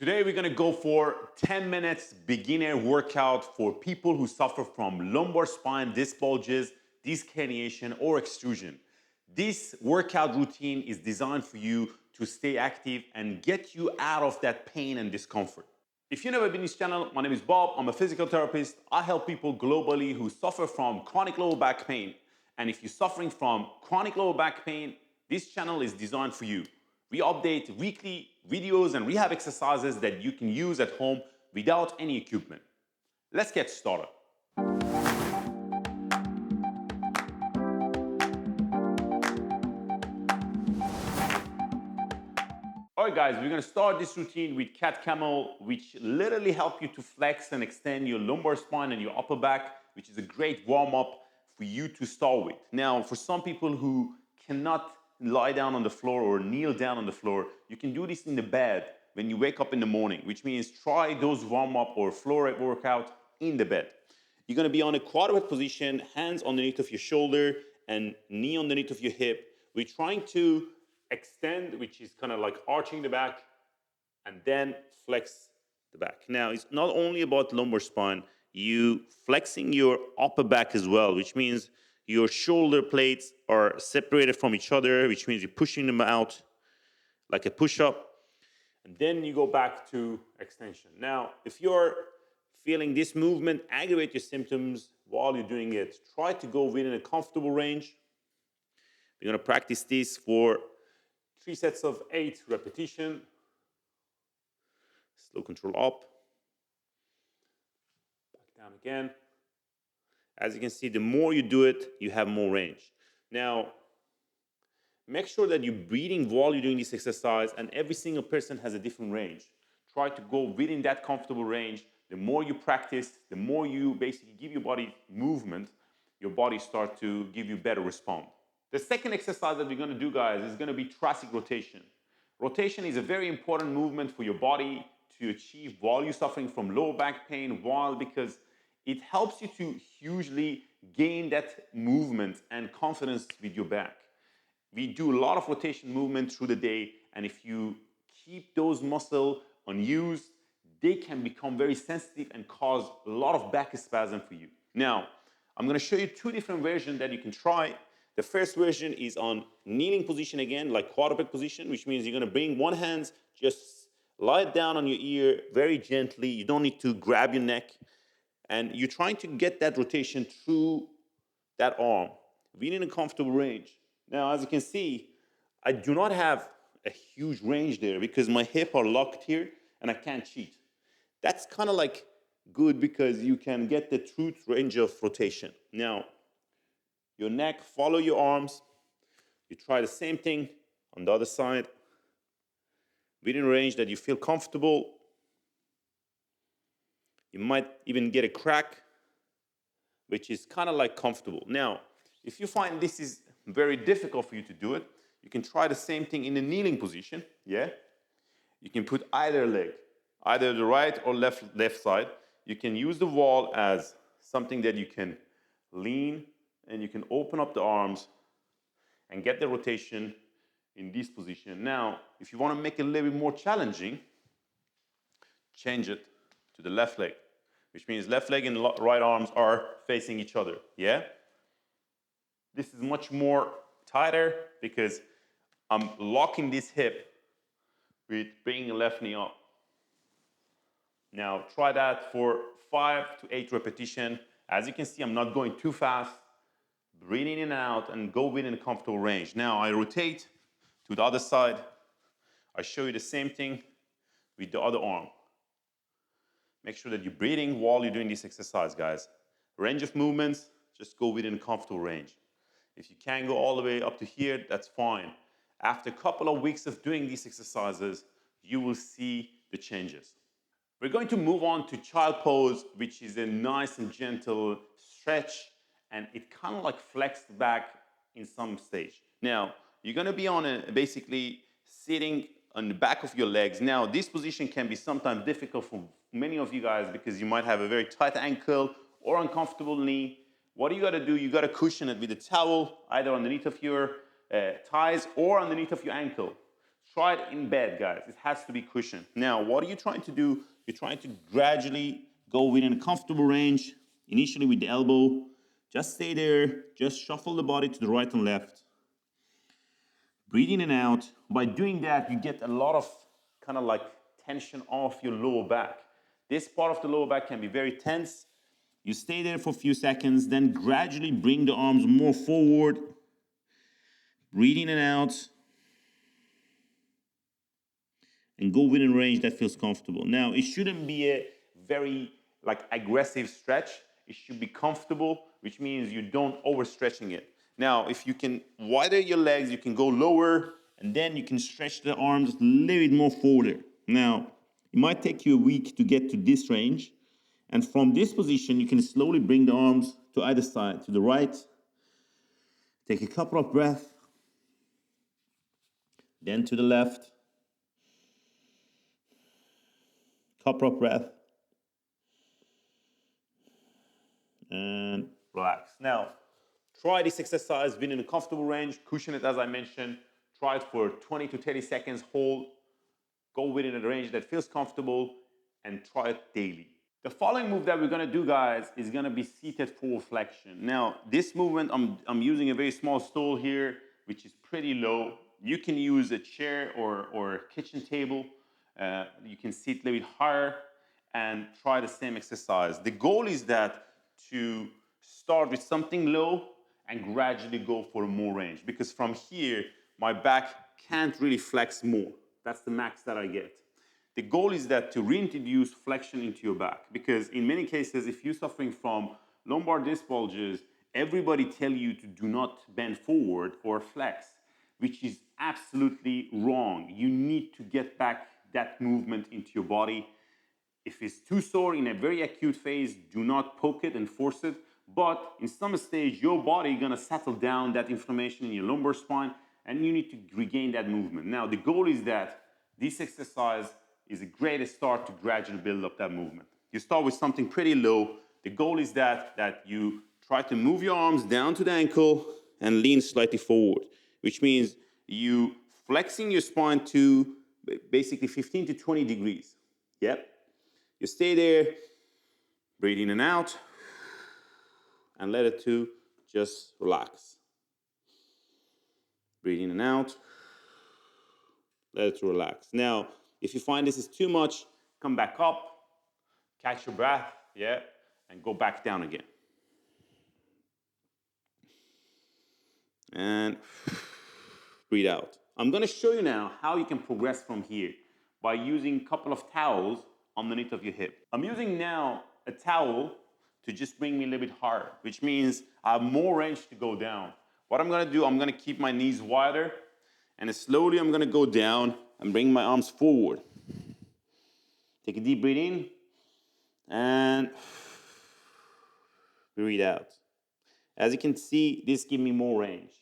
Today we're gonna go for 10 minutes beginner workout for people who suffer from lumbar spine disc bulges, disc herniation, or extrusion. This workout routine is designed for you to stay active and get you out of that pain and discomfort. If you've never been to this channel, my name is Bob. I'm a physical therapist. I help people globally who suffer from chronic lower back pain. And if you're suffering from chronic lower back pain, this channel is designed for you. We update weekly videos and rehab exercises that you can use at home without any equipment. Let's get started. All right, guys, we're gonna start this routine with cat camel, which literally help you to flex and extend your lumbar spine and your upper back, which is a great warm-up for you to start with. Now, for some people who cannot lie down on the floor or kneel down on the floor, you can do this in the bed when you wake up in the morning, which means try those warm-up or floor workout in the bed. You're gonna be on a quadruped position, hands underneath of your shoulder and knee underneath of your hip. We're trying to extend, which is kind of like arching the back, and then flex the back. Now, it's not only about lumbar spine, you flexing your upper back as well, which means your shoulder plates are separated from each other, which means you're pushing them out like a push-up, and then you go back to extension. Now, if you're feeling this movement aggravate your symptoms while you're doing it, try to go within a comfortable range. We're gonna practice this for 3 sets of 8 repetitions. Slow control up. Back down again. As you can see, the more you do it, you have more range. Now, make sure that you're breathing while you're doing this exercise, and every single person has a different range. Try to go within that comfortable range. The more you practice, the more you basically give your body movement, your body starts to give you better response. The second exercise that we're gonna do, guys, is gonna be thoracic rotation. Rotation is a very important movement for your body to achieve while you're suffering from lower back pain, because it helps you to hugely gain that movement and confidence with your back. We do a lot of rotation movement through the day, and if you keep those muscles unused, they can become very sensitive and cause a lot of back spasm for you. Now, I'm gonna show you 2 different versions that you can try. The first version is on kneeling position again, like quadruped position, which means you're gonna bring one hand, just lie it down on your ear very gently. You don't need to grab your neck. And you're trying to get that rotation through that arm, within a comfortable range. Now, as you can see, I do not have a huge range there because my hip are locked here and I can't cheat. That's kind of like good because you can get the true range of rotation. Now, your neck, follow your arms. You try the same thing on the other side. Within range that you feel comfortable. You might even get a crack, which is kind of like comfortable. Now, if you find this is very difficult for you to do it, you can try the same thing in a kneeling position, yeah? You can put either leg, either the right or left side. You can use the wall as something that you can lean, and you can open up the arms and get the rotation in this position. Now, if you want to make it a little bit more challenging, change it to the left leg, which means left leg and right arms are facing each other, yeah? This is much more tighter because I'm locking this hip with bringing the left knee up. Now, try that for 5 to 8 repetitions. As you can see, I'm not going too fast. Breathe in and out and go within a comfortable range. Now I rotate to the other side. I show you the same thing with the other arm. Make sure that you're breathing while you're doing this exercise, guys. Range of movements, just go within a comfortable range. If you can't go all the way up to here, that's fine. After a couple of weeks of doing these exercises, you will see the changes. We're going to move on to child pose, which is a nice and gentle stretch, and it kind of like flexed back in some stage. Now, you're gonna be on basically sitting on the back of your legs. Now, this position can be sometimes difficult for many of you guys because you might have a very tight ankle or uncomfortable knee. What do you gotta do? You gotta cushion it with a towel, either underneath of your thighs or underneath of your ankle. Try it in bed, guys. It has to be cushioned. Now, what are you trying to do? You're trying to gradually go within a comfortable range, initially with the elbow. Just stay there. Just shuffle the body to the right and left. Breathe in and out. By doing that, you get a lot of kind of like tension off your lower back. This part of the lower back can be very tense. You stay there for a few seconds, then gradually bring the arms more forward. Breathe in and out. And go within a range that feels comfortable. Now, it shouldn't be a very like aggressive stretch. It should be comfortable, which means you don't overstretching it. Now, if you can widen your legs, you can go lower, and then you can stretch the arms a little bit more forward. Now, it might take you a week to get to this range. And from this position, you can slowly bring the arms to either side, to the right. Take a couple of breaths. Then to the left. Couple of breaths. And relax. Now, try this exercise within a comfortable range. Cushion it as I mentioned. Try it for 20 to 30 seconds. Hold. Go within a range that feels comfortable and try it daily. The following move that we're gonna do, guys, is gonna be seated forward flexion. Now, this movement, I'm using a very small stool here, which is pretty low. You can use a chair or a kitchen table. You can sit a little bit higher and try the same exercise. The goal is that to start with something low and gradually go for more range, because from here, my back can't really flex more. That's the max that I get. The goal is that to reintroduce flexion into your back, because in many cases, if you're suffering from lumbar disc bulges, everybody tell you to do not bend forward or flex, which is absolutely wrong. You need to get back that movement into your body. If it's too sore in a very acute phase, do not poke it and force it. But in some stage, your body is gonna settle down that inflammation in your lumbar spine, and you need to regain that movement. Now, the goal is that this exercise is a great start to gradually build up that movement. You start with something pretty low. The goal is that you try to move your arms down to the ankle and lean slightly forward, which means you flexing your spine to basically 15 to 20 degrees. Yep. You stay there, breathe in and out, and let it to just relax. Breathe in and out, let it to relax. Now, if you find this is too much, come back up, catch your breath, yeah, and go back down again. And breathe out. I'm gonna show you now how you can progress from here by using a couple of towels underneath of your hip. I'm using now a towel to just bring me a little bit higher, which means I have more range to go down. What I'm gonna do, I'm gonna keep my knees wider, and slowly I'm gonna go down and bring my arms forward. Take a deep breath in, and breathe out. As you can see, this gives me more range.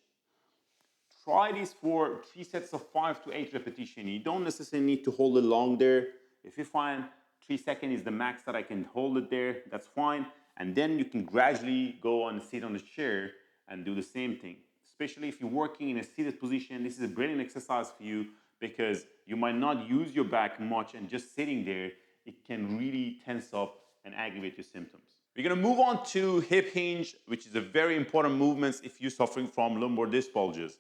Try this for 3 sets of 5 to 8 repetitions. You don't necessarily need to hold it long there. If you find 3 seconds is the max that I can hold it there, that's fine. And then you can gradually go and sit on the chair and do the same thing. Especially if you're working in a seated position, this is a brilliant exercise for you because you might not use your back much, and just sitting there, it can really tense up and aggravate your symptoms. We're gonna move on to hip hinge, which is a very important movement if you're suffering from lumbar disc bulges.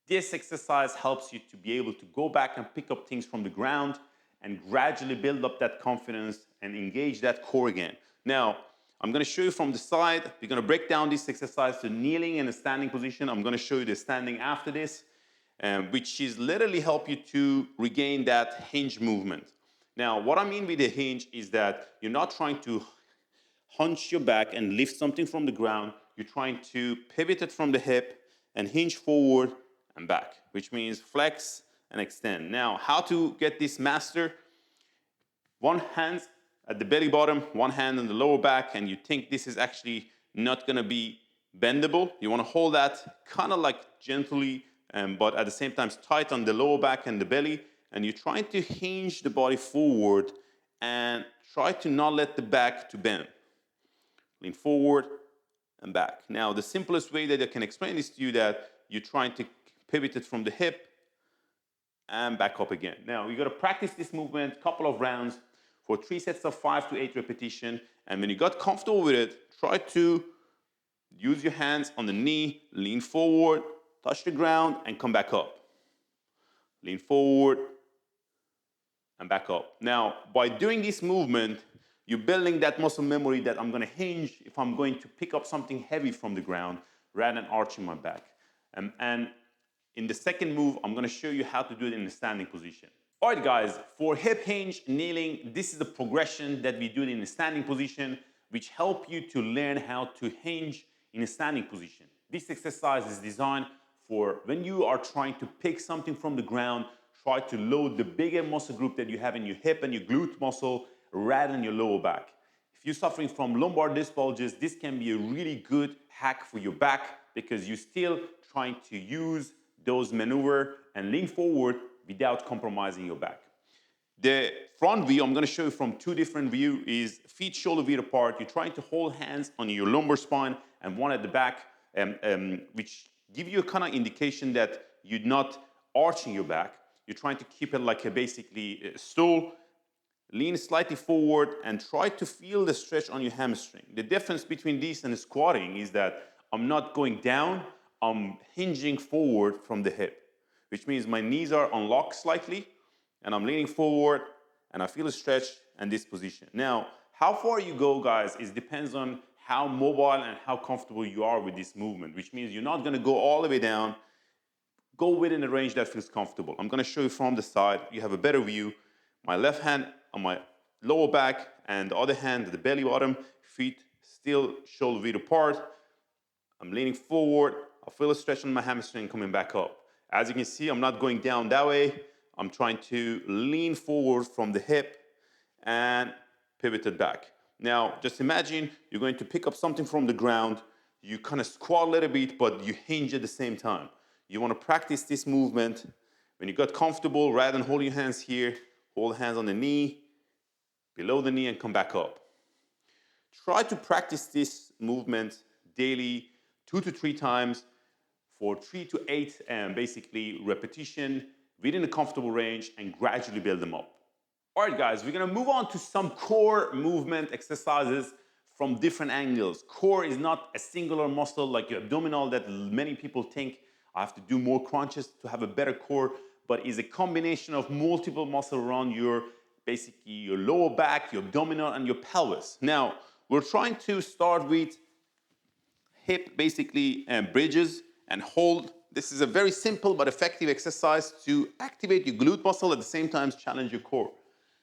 This exercise helps you to be able to go back and pick up things from the ground and gradually build up that confidence and engage that core again. Now, I'm gonna show you from the side. We're gonna break down this exercise to kneeling and a standing position. I'm gonna show you the standing after this, which is literally help you to regain that hinge movement. Now, what I mean with the hinge is that you're not trying to hunch your back and lift something from the ground. You're trying to pivot it from the hip and hinge forward and back, which means flex and extend. Now, how to get this master? One hand at the belly bottom, one hand on the lower back, and you think this is actually not gonna be bendable. You wanna hold that kind of like gently, but at the same time tight on the lower back and the belly, and you're trying to hinge the body forward and try to not let the back to bend. Lean forward and back. Now, the simplest way that I can explain this to you that you're trying to pivot it from the hip and back up again. Now, you got to practice this movement a couple of rounds for 3 sets of 5 to 8 repetition. And when you got comfortable with it, try to use your hands on the knee, lean forward, touch the ground, and come back up. Lean forward and back up. Now, by doing this movement, you're building that muscle memory that I'm going to hinge if I'm going to pick up something heavy from the ground rather than arching my back. And in the second move, I'm going to show you how to do it in the standing position. All right, guys, for hip hinge kneeling, this is the progression that we do it in the standing position, which help you to learn how to hinge in a standing position. This exercise is designed for when you are trying to pick something from the ground, try to load the bigger muscle group that you have in your hip and your glute muscle rather than your lower back. If you're suffering from lumbar disc bulges, this can be a really good hack for your back because you're still trying to use those maneuver and lean forward without compromising your back. The front view, I'm going to show you from 2 different views, is feet shoulder width apart. You're trying to hold hands on your lumbar spine and one at the back, which give you a kind of indication that you're not arching your back. You're trying to keep it like basically a stool. Lean slightly forward and try to feel the stretch on your hamstring. The difference between this and squatting is that I'm not going down, I'm hinging forward from the hip, which means my knees are unlocked slightly and I'm leaning forward and I feel a stretch and this position. Now, how far you go, guys, it depends on how mobile and how comfortable you are with this movement, which means you're not gonna go all the way down. Go within a range that feels comfortable. I'm gonna show you from the side. You have a better view. My left hand on my lower back and the other hand, the belly bottom, feet still shoulder width apart. I'm leaning forward. I feel a stretch on my hamstring coming back up. As you can see, I'm not going down that way. I'm trying to lean forward from the hip and pivot it back. Now, just imagine you're going to pick up something from the ground. You kind of squat a little bit, but you hinge at the same time. You want to practice this movement. When you got comfortable, rather than hold your hands here, hold hands on the knee, below the knee, and come back up. Try to practice this movement daily, 2 to 3 times for 3 to 8 basically repetition within a comfortable range and gradually build them up. All right, guys, we're gonna move on to some core movement exercises from different angles. Core is not a singular muscle like your abdominal that many people think I have to do more crunches to have a better core, but is a combination of multiple muscles around your basically your lower back, your abdominal, and your pelvis. Now, we're trying to start with hip basically bridges and hold. This is a very simple but effective exercise to activate your glute muscle at the same time challenge your core.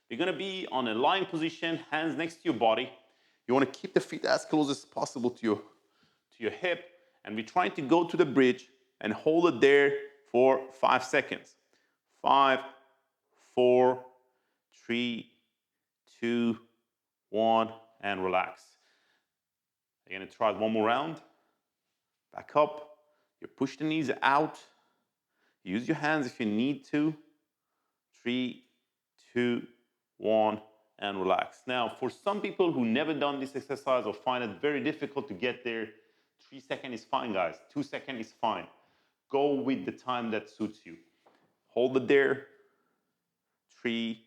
You're gonna be on a lying position, hands next to your body. You wanna keep the feet as close as possible to your hip, and we're trying to go to the bridge and hold it there for 5 seconds. 5, 4, 3, 2, 1, and relax. You're gonna try it one more round. Back up. You push the knees out. Use your hands if you need to. 3, 2, 1, and relax. Now, for some people who never done this exercise or find it very difficult to get there, 3 seconds is fine, guys. 2 seconds is fine. Go with the time that suits you. Hold it there. 3,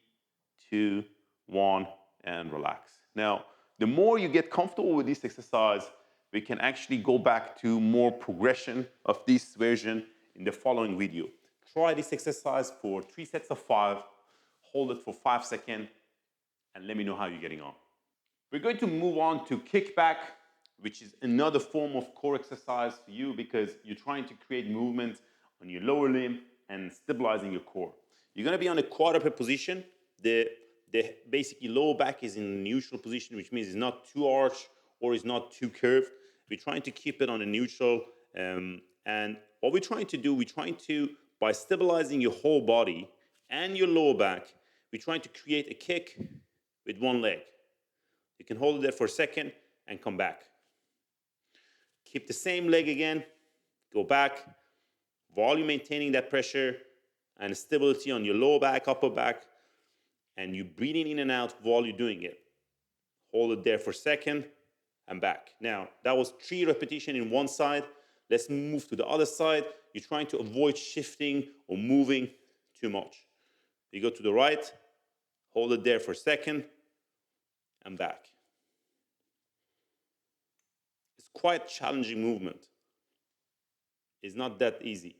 2, 1, and relax. Now, the more you get comfortable with this exercise, we can actually go back to more progression of this version in the following video. Try this exercise for 3 sets of 5, hold it for 5 seconds, and let me know how you're getting on. We're going to move on to kickback, which is another form of core exercise for you because you're trying to create movement on your lower limb and stabilizing your core. You're gonna be on a quadruped position. The basically lower back is in a neutral position, which means it's not too arched or it's not too curved. We're trying to keep it on a neutral. And what we're trying to do, by stabilizing your whole body and your lower back, we're trying to create a kick with one leg. You can hold it there for a second and come back. Keep the same leg again, go back, while you're maintaining that pressure and stability on your lower back, upper back, and you're breathing in and out while you're doing it. Hold it there for a second and back. Now, that was 3 repetitions in one side. Let's move to the other side. You're trying to avoid shifting or moving too much. You go to the right, hold it there for a second, and back. It's quite challenging movement. It's not that easy.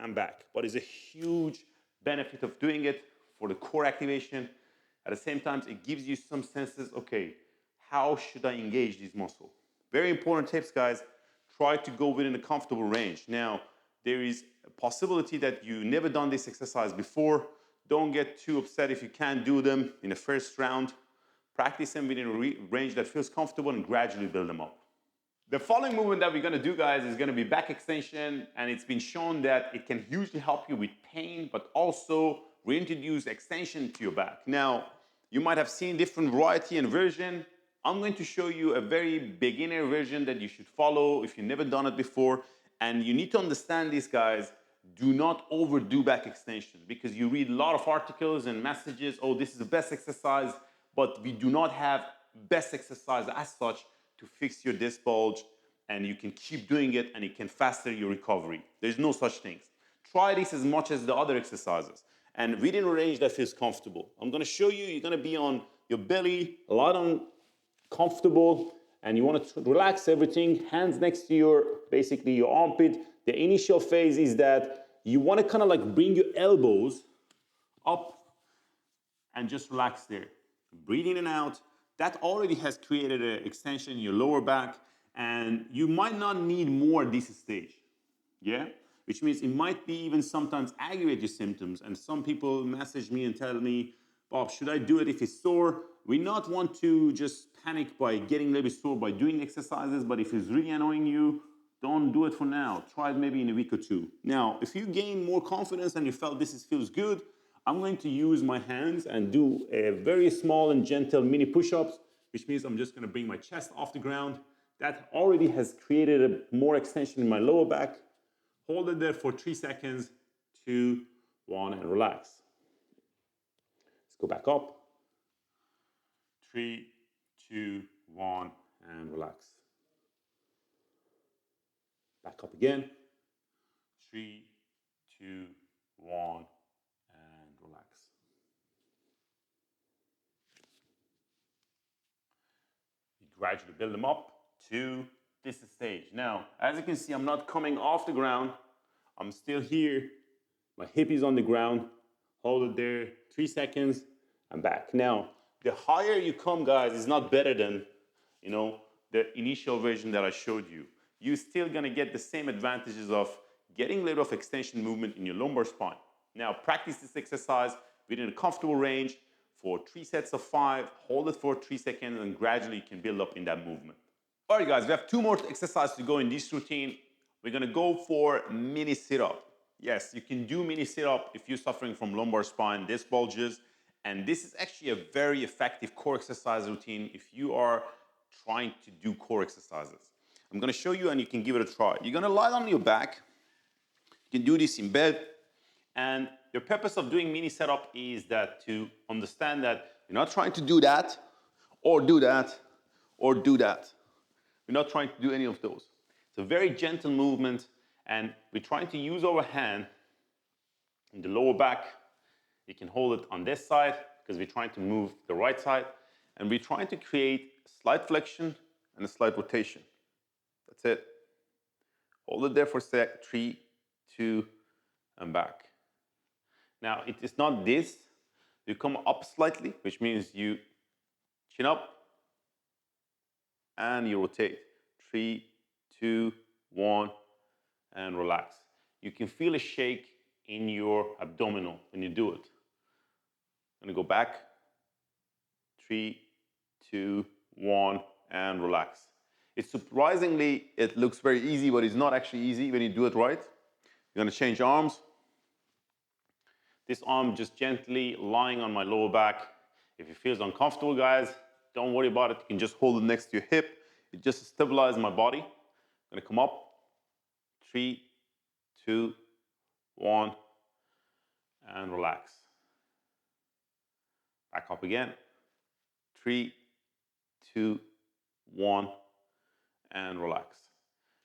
And back. But it's a huge benefit of doing it for the core activation. At the same time, it gives you some senses, okay, how should I engage this muscle? Very important tips, guys. Try to go within a comfortable range. Now, there is a possibility that you never done this exercise before. Don't get too upset if you can't do them in the first round. Practice them within a range that feels comfortable and gradually build them up. The following movement that we're going to do, guys, is going to be back extension, and it's been shown that it can hugely help you with pain, but also reintroduce extension to your back. Now, you might have seen different variety and version. I'm going to show you a very beginner version that you should follow if you've never done it before. And you need to understand this, guys. Do not overdo back extension, because you read a lot of articles and messages, oh, this is the best exercise, but we do not have best exercise as such to fix your disc bulge, and you can keep doing it and it can faster your recovery. There's no such things. Try this as much as the other exercises and within a range that feels comfortable. I'm gonna show you, you're gonna be on your belly, a lot on comfortable, and you want to relax everything, hands next to your, basically your armpit. The initial phase is that you want to kind of like bring your elbows up and just relax there. Breathe in and out. That already has created an extension in your lower back, and you might not need more at this stage. Yeah? Which means it might be even sometimes aggravate your symptoms. And some people message me and tell me, Bob, should I do it if it's sore? We not want to just panic by getting a little bit sore by doing exercises, but if it's really annoying you, don't do it for now. Try it maybe in a week or two. Now, if you gain more confidence and you felt feels good, I'm going to use my hands and do a very small and gentle mini push-ups, which means I'm just going to bring my chest off the ground. That already has created more extension in my lower back. Hold it there for 3 seconds, 2, 1, and relax. Let's go back up. 3, 2, 1, and relax. Back up again. 3, 2, 1, and relax. You gradually build them up to this stage. Now, as you can see, I'm not coming off the ground. I'm still here. My hip is on the ground. Hold it there, 3 seconds, and back. Now, the higher you come, guys, is not better than, the initial version that I showed you. You're still gonna get the same advantages of getting a little of extension movement in your lumbar spine. Now, practice this exercise within a comfortable range for 3 sets of 5. Hold it for 3 seconds, and gradually you can build up in that movement. All right, guys, we have 2 more exercises to go in this routine. We're gonna go for mini sit-up. Yes, you can do mini sit-up if you're suffering from lumbar spine, disc bulges, and this is actually a very effective core exercise routine if you are trying to do core exercises. I'm gonna show you and you can give it a try. You're gonna lie on your back. You can do this in bed, and the purpose of doing mini setup is that to understand that you're not trying to do that, or do that, or do that. We're not trying to do any of those. It's a very gentle movement, and we're trying to use our hand in the lower back. You can hold it on this side because we're trying to move the right side, and we're trying to create a slight flexion and a slight rotation. That's it. Hold it there for a sec, 3, 2, and back. Now, it is not this. You come up slightly, which means you chin up, and you rotate. 3, 2, 1, and relax. You can feel a shake in your abdominal when you do it. I'm gonna go back. 3, 2, 1, and relax. It's surprisingly, it looks very easy, but it's not actually easy when you do it right. You're gonna change arms. This arm just gently lying on my lower back. If it feels uncomfortable, guys, don't worry about it. You can just hold it next to your hip. It just stabilizes my body. I'm gonna come up. 3, 2, 1, and relax. Back up again. 3, 2, 1, and relax.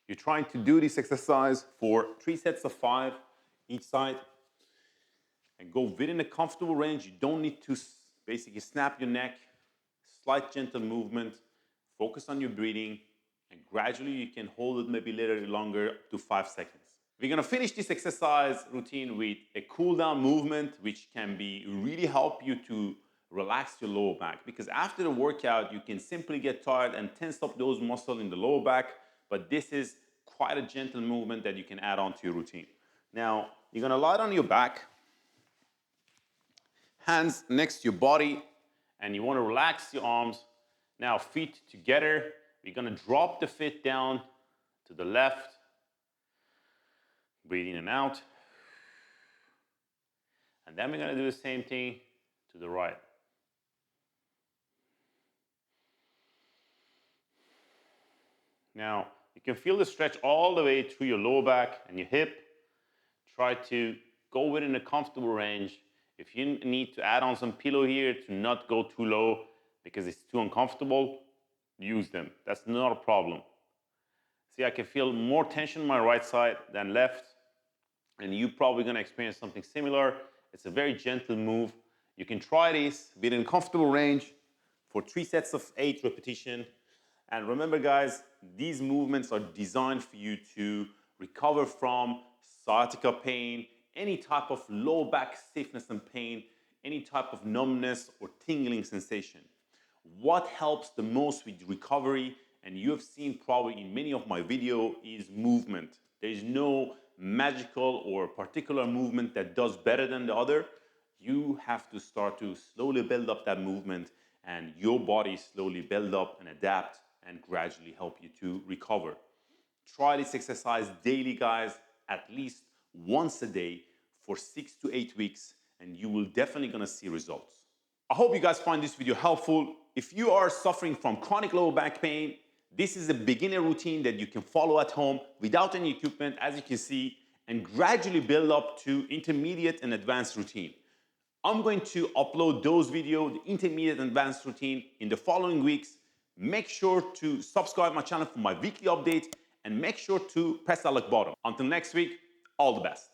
You're trying to do this exercise for 3 sets of 5 each side and go within a comfortable range. You don't need to basically snap your neck. Slight gentle movement. Focus on your breathing, and gradually you can hold it maybe a little longer, up to 5 seconds. We're gonna finish this exercise routine with a cool down movement, which can be really help you to relax your lower back, because after the workout you can simply get tired and tense up those muscles in the lower back, but this is quite a gentle movement that you can add on to your routine. Now, you're gonna lie on your back, hands next to your body, and you wanna relax your arms. Now, feet together. We're gonna drop the feet down to the left. Breathe in and out. And then we're gonna do the same thing to the right. Now, you can feel the stretch all the way through your lower back and your hip. Try to go within a comfortable range. If you need to add on some pillow here to not go too low because it's too uncomfortable, use them. That's not a problem. See, I can feel more tension on my right side than left, and you're probably gonna experience something similar. It's a very gentle move. You can try this within comfortable range for 3 sets of 8 repetitions. And remember, guys, these movements are designed for you to recover from sciatica pain, any type of low back stiffness and pain, any type of numbness or tingling sensation. What helps the most with recovery, and you have seen probably in many of my videos, is movement. There is no magical or particular movement that does better than the other. You have to start to slowly build up that movement, and your body slowly build up and adapt and gradually help you to recover. Try this exercise daily, guys, at least once a day for 6 to 8 weeks, and you will definitely gonna see results. I hope you guys find this video helpful. If you are suffering from chronic lower back pain, this is a beginner routine that you can follow at home without any equipment, as you can see, and gradually build up to intermediate and advanced routine. I'm going to upload those videos, the intermediate and advanced routine, in the following weeks. Make sure to subscribe my channel for my weekly updates, and make sure to press that like button. Until next week, all the best.